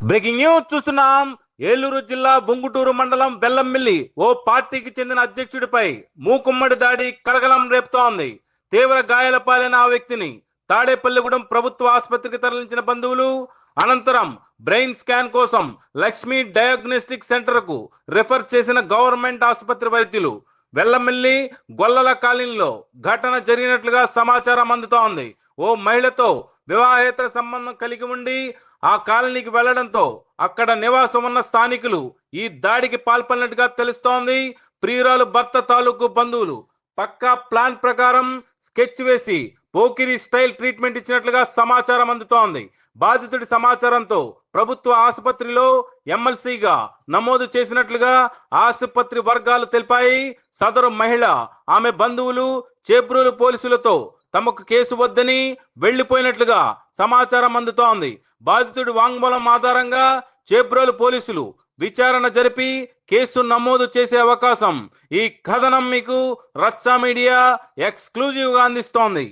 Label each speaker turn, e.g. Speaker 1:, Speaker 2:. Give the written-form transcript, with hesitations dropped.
Speaker 1: Breaking news చూస్తున్నాం. ఏలూరు జిల్లా బొంగుటూరు మండలం బెల్లంమిల్లి ఓ పార్టీకి చెందిన అధ్యక్షుడిపై మూకుమ్మడి దాడి కలకలం రేపుతోంది. తీవ్ర గాయాల పాలైన ఆ వ్యక్తిని తాడేపల్లిగూడెం ప్రభుత్వ ఆసుపత్రికి తరలించిన బంధువులు అనంతరం బ్రెయిన్ స్కాన్ కోసం లక్ష్మీ డయాగ్నోస్టిక్ సెంటర్ కు రిఫర్ చేసిన గవర్నమెంట్ ఆసుపత్రి వైద్యులు వెల్లమిల్లి గొల్లల కాలనీలో ఘటన జరిగినట్లుగా సమాచారం అందుతోంది. ఓ మహిళతో వివాహేతర సంబంధం కలిగి ఉండి ఆ కాలనీకి వెళ్లడంతో అక్కడ నివాసం ఉన్న స్థానికులు ఈ దాడికి పాల్పడినట్టుగా తెలుస్తోంది. ప్రియురాలు భర్త తాలూకు బంధువులు పక్కా ప్లాన్ ప్రకారం స్కెచ్ వేసి పోకిరి స్టైల్ ట్రీట్మెంట్ ఇచ్చినట్లుగా సమాచారం అందుతోంది. బాధితుడి సమాచారంతో ప్రభుత్వ ఆసుపత్రిలో ఎమ్మెల్సీగా నమోదు చేసినట్లుగా ఆసుపత్రి వర్గాలు తెలిపాయి. సదరు మహిళ ఆమె బంధువులు చేబ్రోలు పోలీసులతో తమకు కేసు వద్దని వెళ్లిపోయినట్లుగా సమాచారం అందుతోంది. బాధితుడి వాంగ్మూలం ఆధారంగా చేబ్రోలు పోలీసులు విచారణ జరిపి కేసు నమోదు చేసే అవకాశం ఈ కథనం మీకు రచ్చ మీడియా ఎక్స్క్లూజివ్ గా అందిస్తోంది.